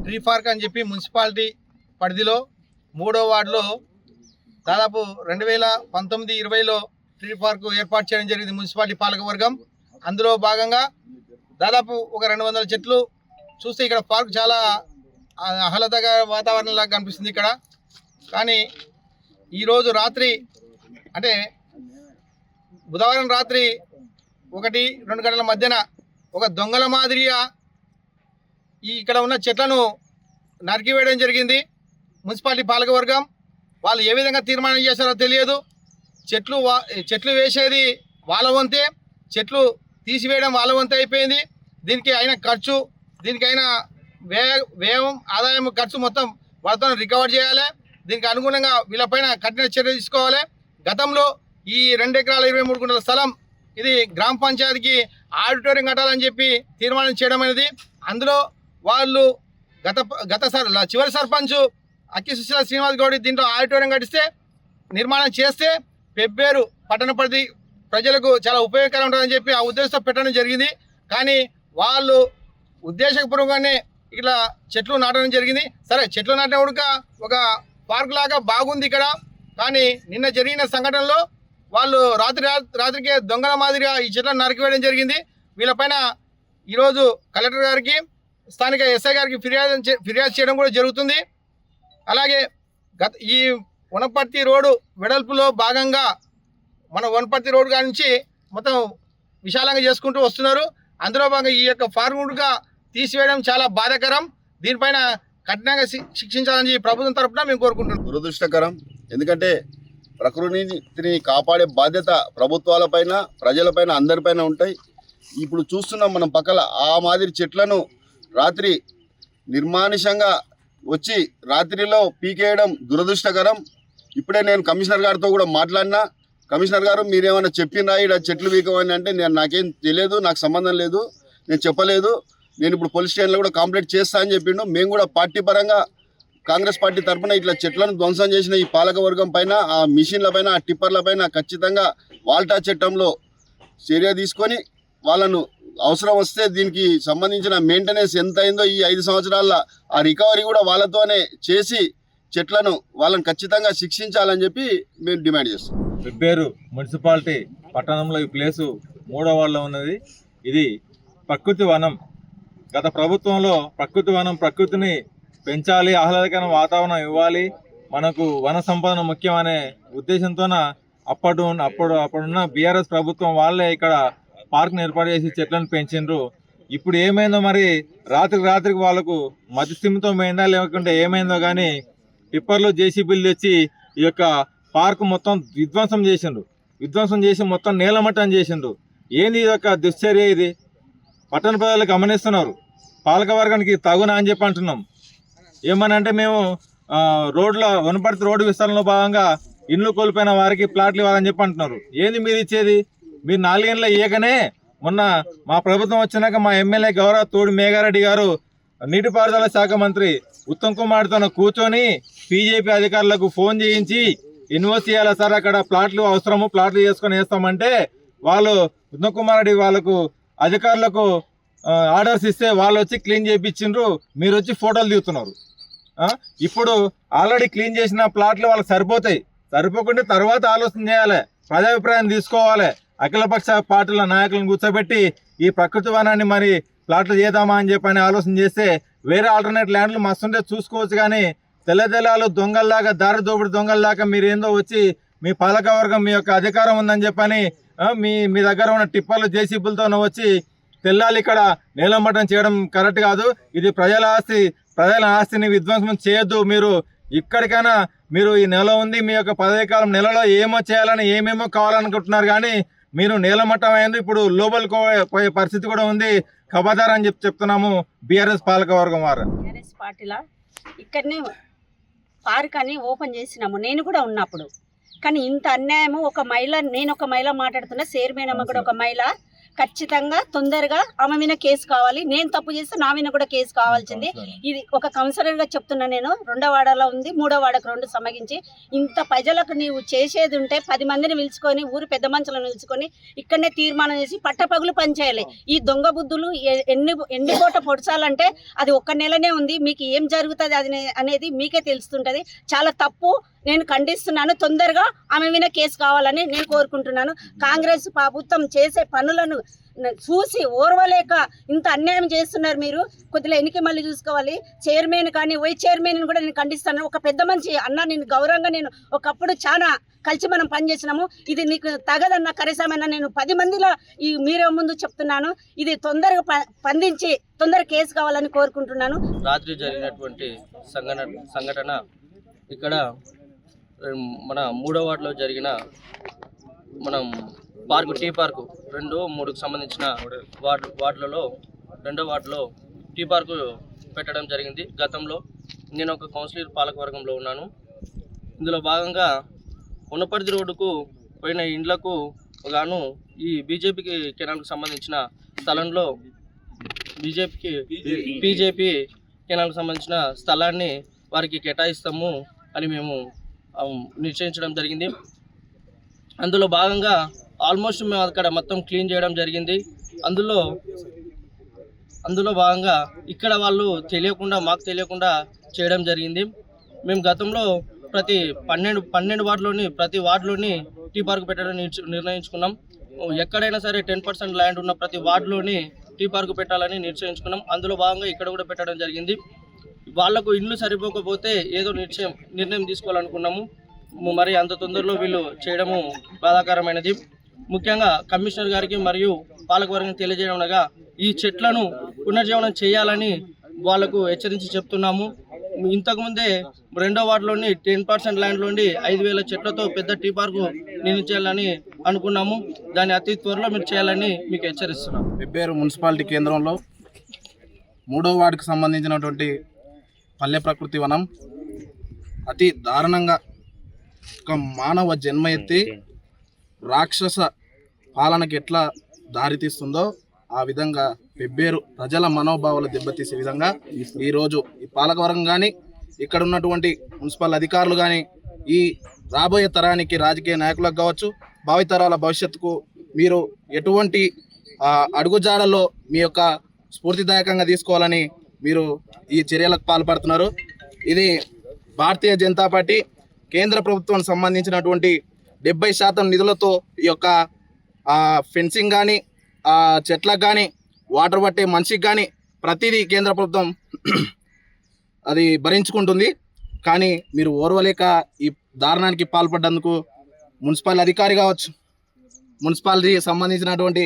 Tree park అని చెప్పి municipality పరిధిలో 3వ వార్డులో దాదాపు 2019-20లో ట్రీ పార్క్ ఏర్పాటు చేయడం జరిగింది మున్సిపాలిటీ పాలకవర్గం. అందులో భాగంగా దాదాపు ఒక 200 చెట్లు చూస్తే ఇక్కడ పార్క్ చాలా ఆహ్లాదకర వాతావరణంలాగా కనిపిస్తుంది ఇక్కడ. కానీ ఈరోజు రాత్రి అంటే బుధవారం రాత్రి 1-2 గంటల మధ్యన ఒక దొంగల మాదిరిగా ఇక్కడ ఉన్న చెట్లను నరికివేయడం జరిగింది మున్సిపాలిటీ పాలకవర్గం. వాళ్ళు ఏ విధంగా తీర్మానం చేశారో తెలియదు. చెట్లు వేసేది వాళ్ళ వంతే, చెట్లు తీసివేయడం వాళ్ళ వంతే అయిపోయింది. దీనికి అయిన ఖర్చు, దీనికి అయిన వ్యయం, ఆదాయం, ఖర్చు మొత్తం వాళ్ళతో రికవర్ చేయాలి. దీనికి అనుగుణంగా వీళ్ళపైన కఠిన చర్య తీసుకోవాలి. గతంలో ఈ 2 ఎకరాల 23 గుంటల స్థలం ఇది గ్రామ పంచాయతీకి ఆడిటోరియం కట్టాలని చెప్పి తీర్మానం చేయడం అనేది, అందులో వాళ్ళు చివరి సర్పంచ్ అక్కి సుశీల శ్రీనివాస్ గౌడ్ దీంట్లో ఆడిటోరియం కట్టిస్తే నిర్మాణం చేస్తే పెబ్బేరు పట్టణ పరిధి ప్రజలకు చాలా ఉపయోగకరంగా ఉంటుందని చెప్పి ఆ ఉద్దేశంతో పెట్టడం జరిగింది. కానీ వాళ్ళు ఉద్దేశపూర్వకంగానే ఇట్లా చెట్లు నాటడం జరిగింది. సరే, చెట్లు నాటిన ఒక పార్క్ లాగా బాగుంది ఇక్కడ. కానీ నిన్న జరిగిన సంఘటనలో వాళ్ళు రాత్రికే దొంగల మాదిరిగా ఈ చెట్లను నరికివేయడం జరిగింది. వీళ్ళపైన ఈరోజు కలెక్టర్ గారికి, స్థానిక ఎస్ఐ గారికి ఫిర్యాదు చేయడం కూడా జరుగుతుంది. అలాగే ఈ వనపర్తి రోడ్డు వెడల్పులో భాగంగా మన వనపర్తి రోడ్డు కాడి నుంచి మొత్తం విశాలంగా చేసుకుంటూ వస్తున్నారు. అందులో భాగంగా ఈ యొక్క ఫార్ముడ్గా తీసివేయడం చాలా బాధాకరం. దీనిపైన కఠినంగా శిక్షించాలని ప్రభుత్వం తరఫున మేము కోరుకుంటున్నాం. దురదృష్టకరం. ఎందుకంటే ప్రకృతిని కాపాడే బాధ్యత ప్రభుత్వాలపైన, ప్రజలపైన, అందరిపైన ఉంటాయి. ఇప్పుడు చూస్తున్నాం మనం పక్కల ఆ మాదిరి చెట్లను రాత్రి నిర్మానుషంగా వచ్చి రాత్రిలో పీకేయడం దురదృష్టకరం. ఇప్పుడే నేను కమిషనర్ గారితో కూడా మాట్లాడినా. కమిషనర్ గారు, మీరేమైనా చెప్పినా ఇక్కడ చెట్లు పీకమని అంటే నాకేం తెలియదు, నాకు సంబంధం లేదు, నేను చెప్పలేదు, నేను ఇప్పుడు పోలీస్ స్టేషన్లో కూడా కంప్లైంట్ చేస్తా అని చెప్పిండు. మేము కూడా పార్టీ పరంగా కాంగ్రెస్ పార్టీ తరఫున ఇట్లా చెట్లను ధ్వంసం చేసిన ఈ పాలకవర్గం పైన, ఆ మిషన్ల పైన, ఆ టిప్పర్ల పైన ఖచ్చితంగా వాల్టా చట్టంలో చర్య తీసుకొని వాళ్ళను అవసరం వస్తే దీనికి సంబంధించిన మెయింటెనెన్స్ ఎంత అయిందో ఈ 5 సంవత్సరాల ఆ రికవరీ కూడా వాళ్ళతోనే చేసి చెట్లను వాళ్ళని ఖచ్చితంగా శిక్షించాలని చెప్పి మేము డిమాండ్ చేస్తాం. పెబ్బేరు మున్సిపాలిటీ పట్టణంలో ఈ ప్లేసు 3వ వార్డులో ఉన్నది. ఇది ప్రకృతి వనం. గత ప్రభుత్వంలో ప్రకృతిని పెంచాలి, ఆహ్లాదకరమైన వాతావరణం ఇవ్వాలి, మనకు వన సంపదన ముఖ్యమనే ఉద్దేశంతోన అప్పుడున్న బీఆర్ఎస్ ప్రభుత్వం వాళ్ళే ఇక్కడ పార్క్ని ఏర్పాటు చేసి చెట్లను పెంచిండ్రు. ఇప్పుడు ఏమైందో మరి, రాత్రికి వాళ్ళకు మతిస్థిమితం పోయిందా లేకుంటే ఏమైందో కానీ టిప్పర్లు, జేసీబీలు తెచ్చి ఈ యొక్క పార్క్ మొత్తం విధ్వంసం చేసి మొత్తం నేలమట్టం చేసిండ్రు. ఏంది ఇది యొక్క దుశ్చర్య? ఇది పట్టణ ప్రజలు గమనిస్తున్నారు. పాలకవర్గానికి తగునా అని చెప్పి అంటున్నాం. ఏమనంటే మేము వనపర్తి రోడ్డు విస్తరణలో భాగంగా ఇండ్లు కోల్పోయిన వారికి ప్లాట్లు ఇవ్వాలని చెప్పి అంటున్నారు. ఏంది మీరు ఇచ్చేది? మీరు 4 ఏళ్ళ ఇయ్యకనే మొన్న మా ప్రభుత్వం వచ్చినాక మా ఎమ్మెల్యే గౌరవ తోడి మేఘారెడ్డి గారు నీటిపారుదల శాఖ మంత్రి ఉత్తమ్ కుమార్తో కూర్చొని బీజేపీ అధికారులకు ఫోన్ చేయించి ఇన్వెస్ట్ చేయాలా సార్, అక్కడ ప్లాట్లు అవసరము, ప్లాట్లు చేసుకొని వేస్తామంటే వాళ్ళు ఉత్తమ్ కుమార్ రెడ్డి వాళ్ళకు అధికారులకు ఆర్డర్స్ ఇస్తే వాళ్ళు వచ్చి క్లీన్ చేయించిండ్రు. మీరు వచ్చి ఫోటోలు దిగుతున్నారు. ఇప్పుడు ఆల్రెడీ క్లీన్ చేసిన ప్లాట్లు వాళ్ళకి సరిపోకుండా తర్వాత ఆలోచన చేయాలి, ప్రజాభిప్రాయం తీసుకోవాలి. అఖిలపక్ష పార్టీల నాయకులను కూర్చోబెట్టి ఈ ప్రకృతి వనాన్ని మరి ప్లాట్లు చేద్దామా అని చెప్పని ఆలోచన చేస్తే వేరే ఆల్టర్నేట్ ల్యాండ్లు మస్తుంటే చూసుకోవచ్చు. కానీ తెల్లదెల్లాలు దొంగల్లాగా, దారి దోపిడి దొంగల్లాగా మీరేందో వచ్చి మీ పాలకవర్గం మీ యొక్క అధికారం ఉందని చెప్పని మీ దగ్గర ఉన్న టిప్పర్లు, జేసీబీలతో వచ్చి తెల్లాలి ఇక్కడ నేలమట్టం చేయడం కరెక్ట్ కాదు. ఇది ప్రజల ఆస్తిని విధ్వంసం చేయొద్దు. మీరు ఇక్కడికైనా మీరు ఈ నెల ఉంది, మీ యొక్క పదవీ కాలం నెలలో ఏమేమో కావాలనుకుంటున్నారు. కానీ మీరు నేలమట్టం అయింది, ఇప్పుడు లోపలికి పోయే పరిస్థితి కూడా ఉంది. ఖబర్దార్ అని చెప్తున్నాము బీఆర్ఎస్ పాలకవర్గం వారు. బీఆర్ఎస్ పార్టీలో ఇక్కడనే పార్క్ అని ఓపెన్ చేసినాము, నేను కూడా ఉన్నప్పుడు. కానీ ఇంత అన్యాయము, నేను ఒక మహిళ మాట్లాడుతున్నా, చైర్మన్ అమ్మ కూడా ఒక మహిళ, ఖచ్చితంగా తొందరగా ఆమె మీద కేసు కావాలి. నేను తప్పు చేస్తే నా మీద కూడా కేసు కావాల్సింది. ఇది ఒక కౌన్సిలర్గా చెప్తున్నా. నేను 2వ వార్డులో ఉంది, 3వ వార్డుకు 2 సమగించి ఇంత ప్రజలకు నీవు చేసేది ఉంటే 10 మందిని పిలుచుకొని ఊరు పెద్ద మనుషులను పిలుచుకొని ఇక్కడనే తీర్మానం చేసి పట్టపగులు పనిచేయాలి. ఈ దొంగ బుద్ధులు ఎండిపోట పొడచాలంటే అది 1 నెలనే ఉంది. మీకు ఏం జరుగుతుంది అది అనేది మీకే తెలుస్తుంటది. చాలా తప్పు. నేను ఖండిస్తున్నాను. తొందరగా ఆమె మీద కేసు కావాలని నేను కోరుకుంటున్నాను. కాంగ్రెస్ ప్రభుత్వం చేసే పనులను చూసి ఓర్వలేక ఇంత అన్యాయం చేస్తున్నారు. మీరు కొద్దిగా ఎన్నిక మళ్ళీ చూసుకోవాలి. చైర్మన్ కానీ వైస్ చైర్మన్ కూడా నేను ఖండిస్తాను. ఒక పెద్ద మనిషి అన్న, నేను గౌరవంగా నేను ఒకప్పుడు చాలా కలిసి మనం పనిచేసినాము. ఇది నీకు తగదన్న కనీసమైన నేను 10 మందిలో ఈ మీరే ముందు చెప్తున్నాను. ఇది తొందరగా స్పందించి తొందరగా కేసు కావాలని కోరుకుంటున్నాను. రాత్రి జరిగినటువంటి సంఘటన ఇక్కడ మన 3వ వార్డులో జరిగిన మనం టీ పార్కు 2, 3కు సంబంధించిన వార్డులలో 2వ వార్డులో టీ పార్కు పెట్టడం జరిగింది. గతంలో నేను ఒక కౌన్సిలర్ పాలకవర్గంలో ఉన్నాను. ఇందులో భాగంగా ఉన్నపర్తి రోడ్డుకు పోయిన ఇండ్లకు గాను ఈ బీజేపీకి కెనాల్కు సంబంధించిన స్థలంలో బీజేపీ కెనాల్కు సంబంధించిన స్థలాన్ని వారికి కేటాయిస్తాము అని మేము నిశ్చయించడం జరిగింది. అందులో భాగంగా ఆల్మోస్ట్ మేము అక్కడ మొత్తం క్లీన్ చేయడం జరిగింది. అందులో భాగంగా ఇక్కడ వాళ్ళు మాకు తెలియకుండా చేయడం జరిగింది. మేము గతంలో ప్రతి 12 వార్డులోని ప్రతి వార్డులోని టీ పార్క్ పెట్టడం నిర్ణయించుకున్నాం. ఎక్కడైనా సరే 10% ల్యాండ్ ఉన్న ప్రతి వార్డులోని టీ పార్క్ పెట్టాలని నిశ్చయించుకున్నాం. అందులో భాగంగా ఇక్కడ కూడా పెట్టడం జరిగింది. వాళ్లకు ఇండ్లు సరిపోకపోతే ఏదో నిర్ణయం తీసుకోవాలనుకున్నాము. మరి అంత తొందరలో వీళ్ళు చేయడము బాధాకరమైనది. ముఖ్యంగా కమిషనర్ గారికి మరియు పాలకవర్గం తెలియజేయడం అనగా ఈ చెట్లను పునర్జీవనం చేయాలని వాళ్లకు హెచ్చరించి చెప్తున్నాము. ఇంతకుముందే 2వ వార్డులోని 10% ల్యాండ్లోని 5,000 చెట్లతో పెద్ద టీ పార్కు నిర్మించాలని అనుకున్నాము. దాన్ని అతి త్వరలో మీరు చేయాలని మీకు హెచ్చరిస్తున్నాం. పెబ్బేరు మున్సిపాలిటీ కేంద్రంలో 3వ వార్డుకు సంబంధించినటువంటి పల్లె ప్రకృతి వనం అతి దారుణంగా ఒక మానవ జన్మ ఎత్తి రాక్షస పాలనకి ఎట్లా దారితీస్తుందో ఆ విధంగా పెబ్బేరు ప్రజల మనోభావాలు దెబ్బతీసే విధంగా ఈరోజు ఈ పాలకవర్గం కానీ ఇక్కడ ఉన్నటువంటి మున్సిపల్ అధికారులు కానీ ఈ రాబోయే తరానికి రాజకీయ నాయకులకు కావచ్చు, భావితరాల భవిష్యత్తుకు మీరు ఎటువంటి అడుగుజాడల్లో మీ యొక్క స్ఫూర్తిదాయకంగా తీసుకోవాలని మీరు ఈ చర్యలకు పాల్పడుతున్నారు. ఇది భారతీయ జనతా పార్టీ కేంద్ర ప్రభుత్వానికి సంబంధించినటువంటి 70% నిధులతో ఈ యొక్క ఫెన్సింగ్ కానీ చెట్లకు కానీ వాటర్ పట్టే మనిషికి కానీ ప్రతిదీ కేంద్ర ప్రభుత్వం అది భరించుకుంటుంది. కానీ మీరు ఓర్వలేక ఈ దారుణానికి పాల్పడ్డందుకు మున్సిపల్ అధికారి కావచ్చు, మున్సిపాలిటీకి సంబంధించినటువంటి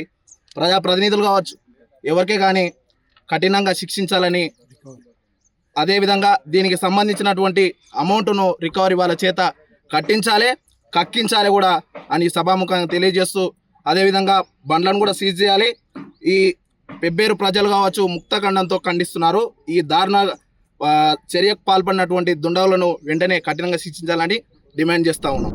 ప్రజాప్రతినిధులు కావచ్చు, ఎవరికే కానీ కఠినంగా శిక్షించాలని, అదేవిధంగా దీనికి సంబంధించినటువంటి అమౌంట్ను రికవరీ వాళ్ళ చేత కక్కించాలి కూడా అని సభాముఖంగా తెలియజేస్తూ, అదేవిధంగా బండ్లను కూడా సీజ్ చేయాలి. ఈ పెబ్బేరు ప్రజలు కావచ్చు ముక్తఖండంతో ఖండిస్తున్నారు. ఈ దారుణ చర్యకు పాల్పడినటువంటి దుండగులను వెంటనే కఠినంగా శిక్షించాలని డిమాండ్ చేస్తూ ఉన్నాం.